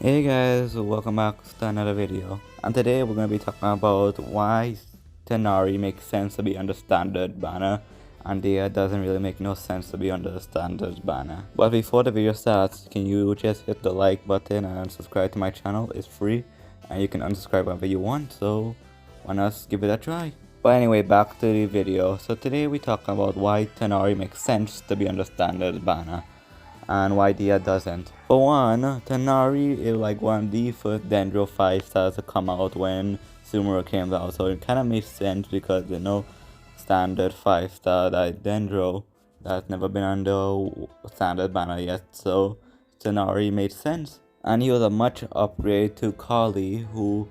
Hey guys, welcome back to another video. And today we're going to be talking about why Tighnari makes sense to be under standard banner and Dehya doesn't really make no sense to be under the standard banner. But before the video starts, can you just hit the like button and subscribe to my channel? It's free and you can unsubscribe whenever you want, so why not give it a try. But anyway, back to the video. So today we're talking about why Tighnari makes sense to be under standard banner and why Dehya doesn't. For one, Tighnari is like one of the first Dendro 5 stars to come out when Sumeru came out, so it kind of makes sense because you know standard 5 star that Dendro that's never been under standard banner yet, so Tighnari made sense. And he was a much upgrade to Kali, who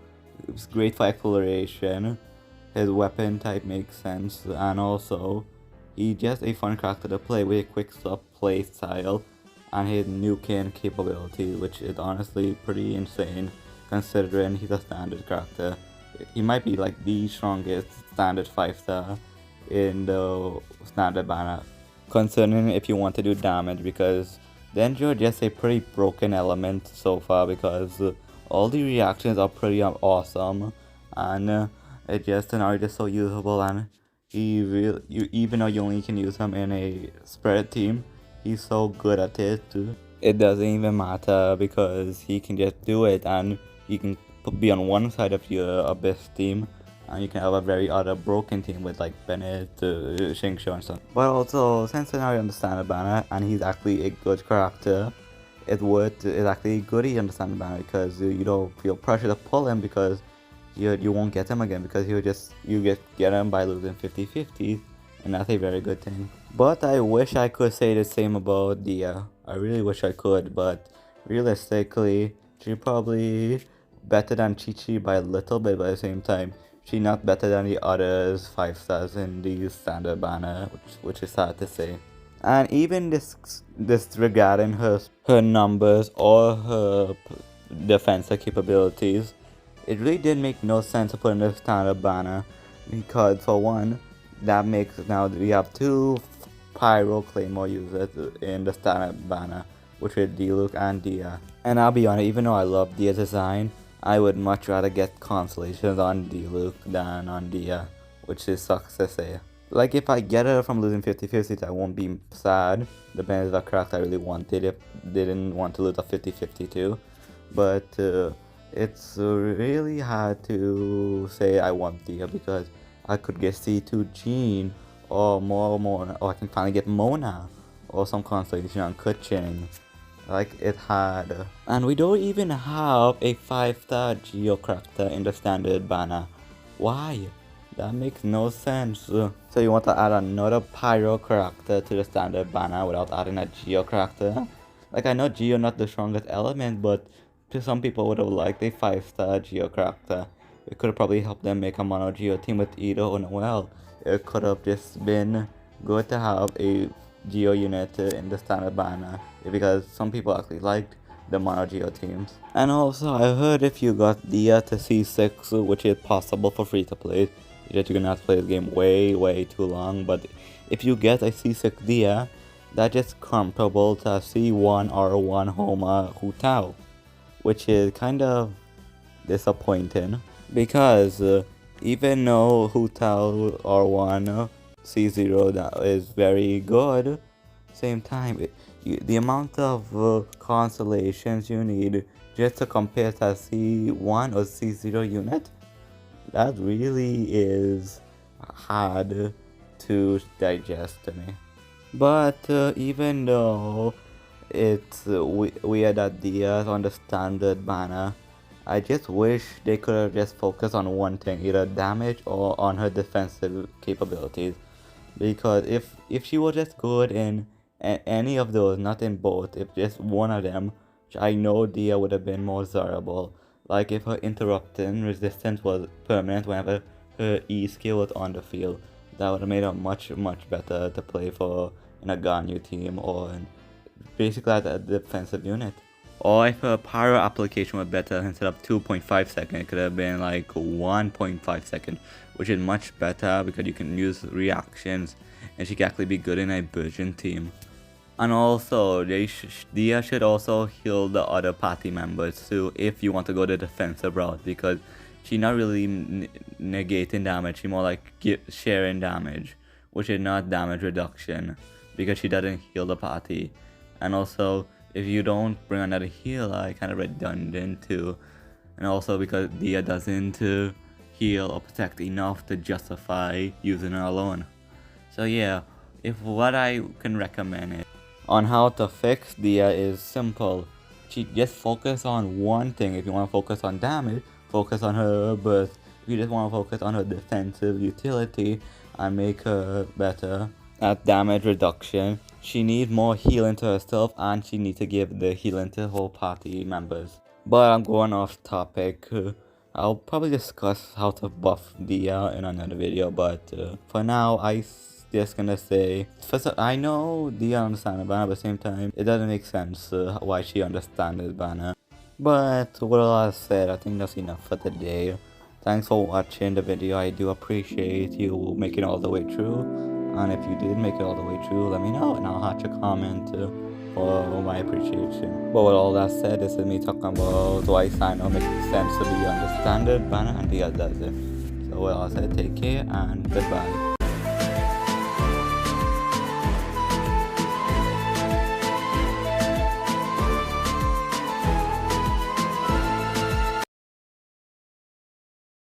is great for exploration. His weapon type makes sense, and also he's just a fun character to play with a quick play style and his nuking capability, which is honestly pretty insane considering he's a standard character. He might be like the strongest standard 5 star in the standard banner, concerning if you want to do damage, because Dendro is just a pretty broken element so far because all the reactions are pretty awesome, and it just are just so usable, and even though you only can use him in a spread team, he's so good at it. It doesn't even matter because he can just do it, and he can be on one side of your abyss team, and you can have a very other broken team with like Bennett, Shingsho and stuff. But also, since I understand the banner and he's actually a good character, it's actually good he understands the banner because you don't feel pressure to pull him because you won't get him again because you get him by losing 50-50, and that's a very good thing. But I wish I could say the same about Dehya. I really wish I could, but realistically, she's probably better than Chi-Chi by a little bit, but at the same time, she's not better than the others 5 stars in the standard banner, which is sad to say. And even this regarding her numbers or her defensive capabilities, it really did make no sense to put in the standard banner because for one, that makes now we have 2 Pyro Claymore users in the standard banner, which is Diluc and Dehya. And I'll be honest, even though I love Dehya's design, I would much rather get constellations on Diluc than on Dehya, which is sucks to say. Like if I get her from losing 50-50, I won't be sad. Depends on the character I really wanted if didn't want to lose a 50-50 too. But it's really hard to say I want Dehya because I could get C2 Jean or more, or I can finally get Mona or some constellation on Kuching. Like it's hard. And we don't even have a 5-star Geo character in the standard banner. Why? That makes no sense. So you want to add another Pyro character to the standard banner without adding a Geo character? Like I know Geo not the strongest element, but to some people would have liked a 5-star Geo character. It could have probably helped them make a mono Geo team with Ito or Noel. It could have just been good to have a Geo unit in the standard banner because some people actually liked the mono Geo teams. And also, I heard if you got Dehya to C6, which is possible for free to play, that you're gonna have to play the game way too long. But if you get a C6 Dehya, that's just comparable to a C1 R1 Homa Hu Tao, which is kind of disappointing because even though Hu Tao R1 C0 is very good, same time the amount of constellations you need just to compare to a C1 or C0 unit, that really is hard to digest to me. But even though it's weird that Dehya on the standard banner, I just wish they could have just focused on one thing, either damage or on her defensive capabilities. Because if she was just good in any of those, not in both, if just one of them, I know Dehya would have been more durable. Like if her interrupting resistance was permanent whenever her E skill was on the field, that would have made her much better to play for in a Ganyu team or in basically as a defensive unit. Or if her pyro application was better, instead of 2.5 seconds, it could have been like 1.5 seconds, which is much better because you can use reactions and she can actually be good in a Virgin team. And also, Dehya should also heal the other party members too if you want to go the defensive route, because she's not really negating damage, she's more like sharing damage, which is not damage reduction, because she doesn't heal the party. And also, if you don't bring another healer, it's kind of redundant too. And also because Dehya doesn't heal or protect enough to justify using her alone. So yeah, if what I can recommend is on how to fix Dehya is simple. Just focus on one thing. If you want to focus on damage, focus on her burst. If you just want to focus on her defensive utility and make her better at damage reduction, she needs more healing to herself, and she needs to give the healing to whole party members. But I'm going off topic. I'll probably discuss how to buff Dehya in another video, but for now just gonna say, first I know Dehya understands the banner, but at the same time it doesn't make sense why she understands this banner. But with all that said, I think that's enough for today. Thanks for watching the video. I do appreciate you making it all the way through, and if you did make it all the way through, let me know and I'll hatch a comment for my appreciation. But with all that said, this is me talking about why sign up makes sense to be on the standard banner and Dehya does it. So with all that said, take care and goodbye.